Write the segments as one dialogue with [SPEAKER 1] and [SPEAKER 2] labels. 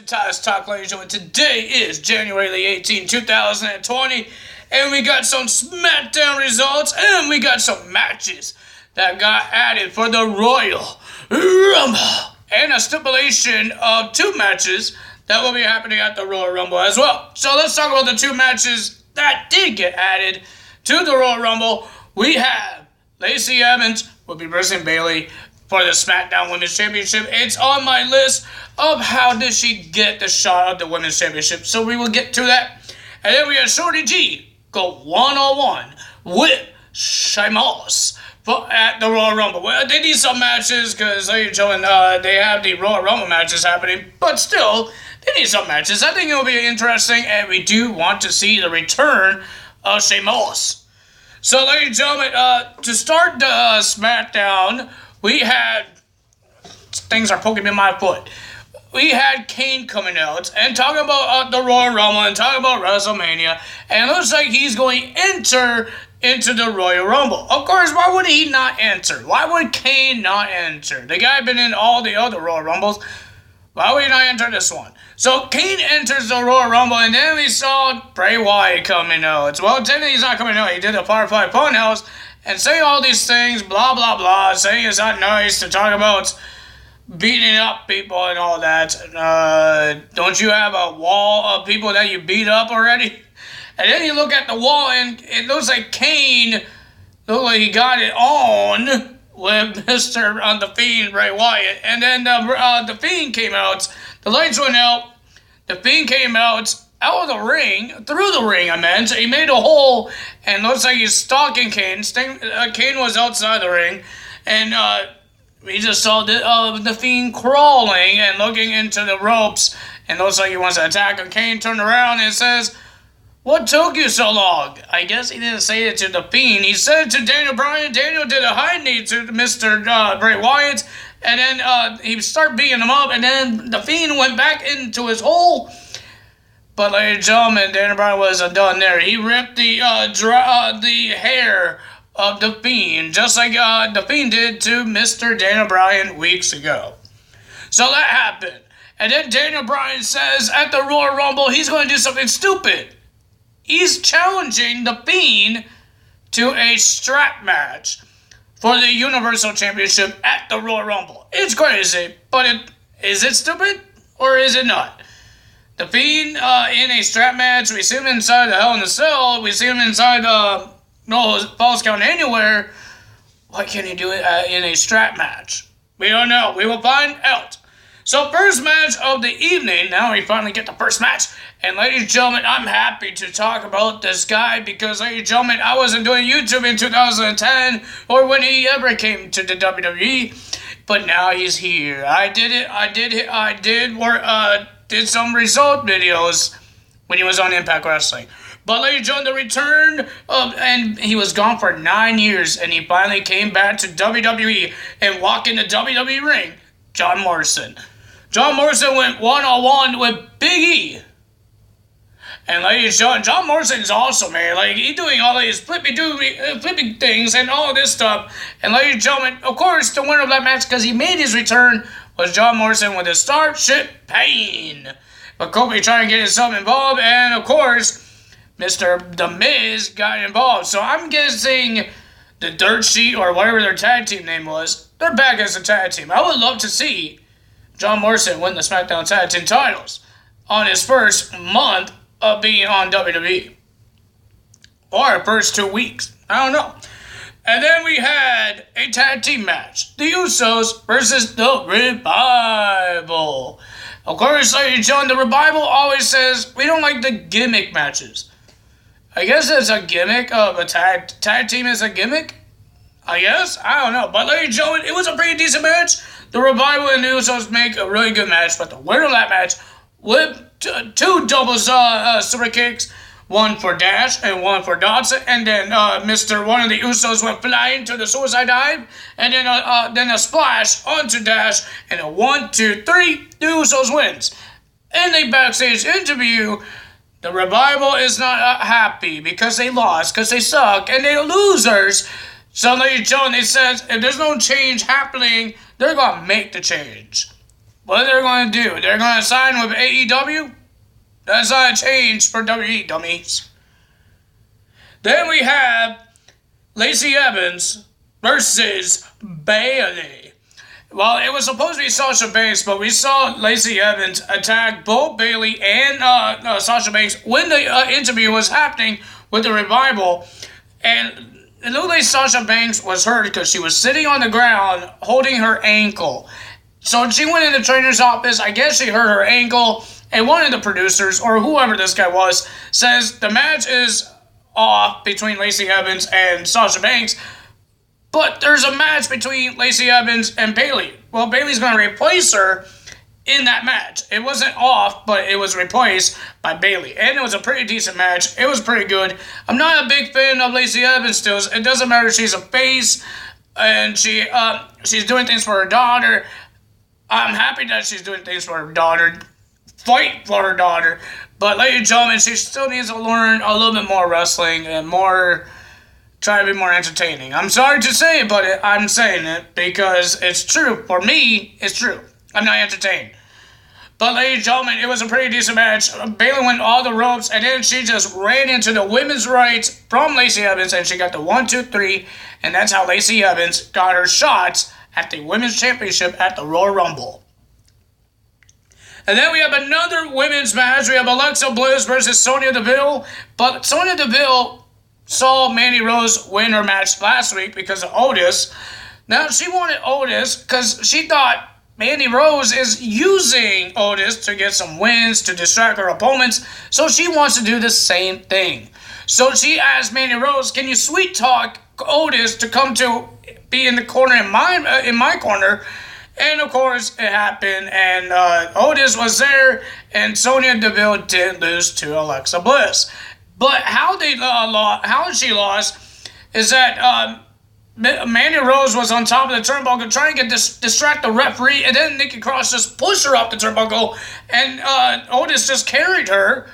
[SPEAKER 1] Tyler's Talk, ladies and gentlemen. Today is January the 18th, 2020, and we got some Smackdown results, and we got some matches that got added for the Royal Rumble, and a stipulation of 2 matches that will be happening at the Royal Rumble as well. So let's talk about the 2 matches that did get added to the Royal Rumble. We have Lacey Evans will be versus Bayley for the SmackDown Women's Championship. It's on my list of how did she get the shot at the Women's Championship, so we will get to that. And then we have Shorty G go one-on-one with Sheamus at the Royal Rumble. Well, they need some matches because they have the Royal Rumble matches happening, but still, they need some matches. I think it will be interesting, and we do want to see the return of Sheamus. So, ladies and gentlemen, to start the SmackDown, we had, things are poking me in my foot. We had Kane coming out and talking about the Royal Rumble and talking about WrestleMania, and it looks like he's going to enter into the Royal Rumble. Of course, why would he not enter? Why would Kane not enter? The guy been in all the other Royal Rumbles. Why would he not enter this one? So Kane enters the Royal Rumble, and then we saw Bray Wyatt coming out. Well, technically he's not coming out. He did a Firefly Funhouse and say all these things, blah, blah, blah, saying it's not nice to talk about beating up people and all that. Don't you have a wall of people that you beat up already? And then you look at the wall, and it looks like Kane, looked like he got it on with Mr. The Fiend, Bray Wyatt. And then the Fiend came out, the lights went out, the Fiend came out of the ring, through the ring, I meant. He made a hole, and looks like he's stalking Kane. Kane was outside the ring, and we just saw the Fiend crawling and looking into the ropes, and looks like he wants to attack him. Kane turned around and says, "What took you so long?" I guess he didn't say it to the Fiend. He said it to Daniel Bryan. Daniel did a high knee to Mr. Bray Wyatt, and then he started beating him up, and then the Fiend went back into his hole. But, ladies and gentlemen, Daniel Bryan wasn't done there. He ripped the hair of the Fiend, just like the Fiend did to Mr. Daniel Bryan weeks ago. So that happened. And then Daniel Bryan says at the Royal Rumble he's going to do something stupid. He's challenging the Fiend to a strap match for the Universal Championship at the Royal Rumble. It's crazy, but is it stupid or is it not? The Fiend in a strap match, we see him inside the Hell in a Cell, we see him inside no Falls Count Anywhere. Why can't he do it in a strap match? We don't know. We will find out. So first match of the evening. Now we finally get the first match. And ladies and gentlemen, I'm happy to talk about this guy because, ladies and gentlemen, I wasn't doing YouTube in 2010 or when he ever came to the WWE. But now he's here. I did some result videos when he was on Impact Wrestling. But ladies and gentlemen, the return of, and he was gone for 9 years, and he finally came back to WWE and walked in the WWE ring, John Morrison. John Morrison went one-on-one with Big E. And ladies and gentlemen, John Morrison's awesome, man. Like, he's doing all these flippy things and all this stuff. And ladies and gentlemen, of course, the winner of that match, because he made his return, was John Morrison with his Starship Pain. But Kobe trying to get himself involved, and of course, Mr. The Miz got involved. So I'm guessing the Dirt Sheet or whatever their tag team name was, they're back as a tag team. I would love to see John Morrison win the SmackDown Tag Team titles on his first month of being on WWE. Or first 2 weeks. I don't know. And then we had a tag team match. The Usos versus the Revival. Of course, ladies and gentlemen, the Revival always says, we don't like the gimmick matches. I guess it's a gimmick of a tag team is a gimmick? I guess? I don't know. But ladies and gentlemen, it was a pretty decent match. The Revival and the Usos make a really good match. But the winner of that match with 2 double super kicks, one for Dash and one for Dodson, and then one of the Usos went flying to the suicide dive, and then a splash onto Dash, and a 1, 2, 3, the Usos wins. In the backstage interview, the Revival is not happy because they lost, because they suck, and they're losers. So ladies and gentlemen, they says if there's no change happening, they're gonna make the change. What they're going to do? They're going to sign with AEW? That's not a change for WWE, dummies. Then we have Lacey Evans versus Bayley. Well, it was supposed to be Sasha Banks, but we saw Lacey Evans attack both Bayley and Sasha Banks when the interview was happening with the Revival. And it looked like Sasha Banks was hurt because she was sitting on the ground holding her ankle. So she went in the trainer's office. I guess she hurt her ankle. And one of the producers, or whoever this guy was, says the match is off between Lacey Evans and Sasha Banks. But there's a match between Lacey Evans and Bayley. Well, Bayley's going to replace her in that match. It wasn't off, but it was replaced by Bayley. And it was a pretty decent match. It was pretty good. I'm not a big fan of Lacey Evans still. It doesn't matter. She's a face, and she's doing things for her daughter. I'm happy that she's doing things for her daughter. Fight for her daughter. But, ladies and gentlemen, she still needs to learn a little bit more wrestling and try to be more entertaining. I'm sorry to say it, but I'm saying it because it's true. For me, it's true. I'm not entertained. But, ladies and gentlemen, it was a pretty decent match. Bayley went all the ropes, and then she just ran into the women's rights from Lacey Evans, and she got the 1, 2, 3, and that's how Lacey Evans got her shots at the Women's Championship at the Royal Rumble. And then we have another women's match. We have Alexa Bliss versus Sonya Deville. But Sonya Deville saw Mandy Rose win her match last week because of Otis. Now, she wanted Otis because she thought Mandy Rose is using Otis to get some wins, to distract her opponents. So she wants to do the same thing. So she asked Mandy Rose, can you sweet talk Otis to come to be in the corner in my corner? And of course, it happened, and Otis was there, and Sonya Deville did lose to Alexa Bliss. But how she lost is that Mandy Rose was on top of the turnbuckle trying to distract the referee, and then Nikki Cross just pushed her off the turnbuckle, and Otis just carried her,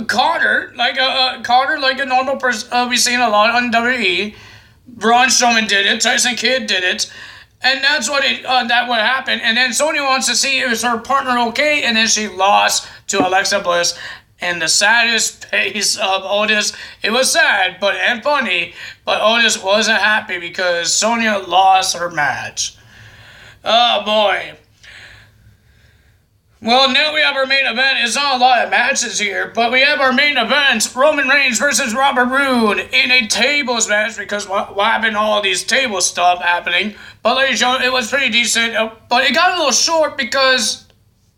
[SPEAKER 1] caught her like a normal person. We've seen a lot on WWE. Braun Strowman did it. Tyson Kidd did it. And that's what happened. And then Sonya wants to see is her partner okay, and then she lost to Alexa Bliss. And the saddest face of Otis, it was sad and funny, but Otis wasn't happy because Sonya lost her match. Oh boy. Well, now we have our main event. It's not a lot of matches here, but we have our main event, Roman Reigns versus Robert Roode in a tables match, because what happened, all these table stuff happening. But ladies and gentlemen, it was pretty decent, but it got a little short because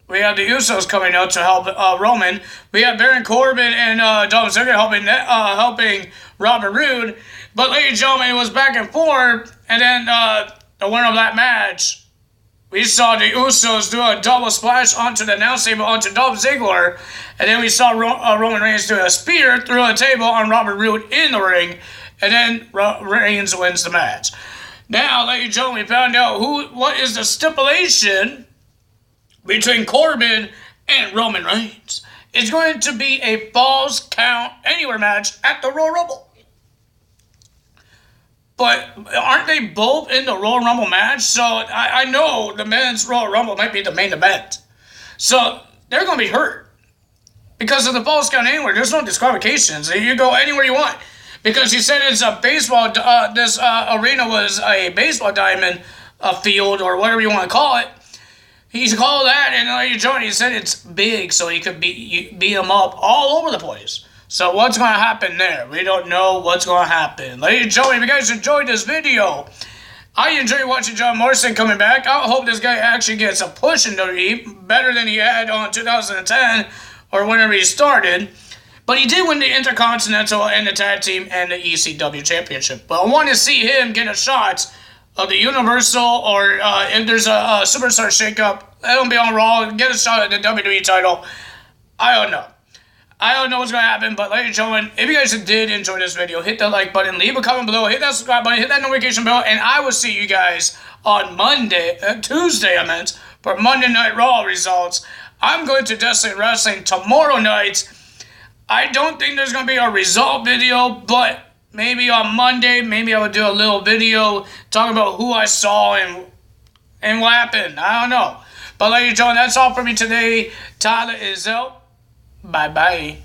[SPEAKER 1] we have the Usos coming out to help Roman. We have Baron Corbin and Dolph Ziggler helping Robert Roode. But ladies and gentlemen, it was back and forth, and then the winner of that match, we saw the Usos do a double splash onto the announce table onto Dolph Ziggler. And then we saw Roman Reigns do a spear through a table on Robert Roode in the ring. And then Reigns wins the match. Now, ladies and gentlemen, we found out what is the stipulation between Corbin and Roman Reigns. It's going to be a Falls Count Anywhere match at the Royal Rumble. But aren't they both in the Royal Rumble match? So I know the men's Royal Rumble might be the main event. So they're going to be hurt. Because of the Falls Count Anywhere, there's no disqualifications. You go anywhere you want. Because he said it's a baseball, this arena was a baseball diamond field, or whatever you want to call it. He's called that, and he said it's big, so he could beat them up all over the place. So what's going to happen there? We don't know what's going to happen. Ladies and gentlemen, if you guys enjoyed this video, I enjoy watching John Morrison coming back. I hope this guy actually gets a push in WWE, better than he had on 2010, or whenever he started. But he did win the Intercontinental and the Tag Team and the ECW Championship. But I want to see him get a shot of the Universal, or if there's a Superstar shakeup, let him be on Raw, get a shot at the WWE title. I don't know. I don't know what's going to happen, but ladies and gentlemen, if you guys did enjoy this video, hit that like button, leave a comment below, hit that subscribe button, hit that notification bell, and I will see you guys on Tuesday, for Monday Night Raw results. I'm going to Destiny Wrestling tomorrow night. I don't think there's going to be a result video, but maybe on Monday, maybe I would do a little video talking about who I saw and what happened. I don't know. But ladies and gentlemen, that's all for me today. Tyler is out. Bye-bye.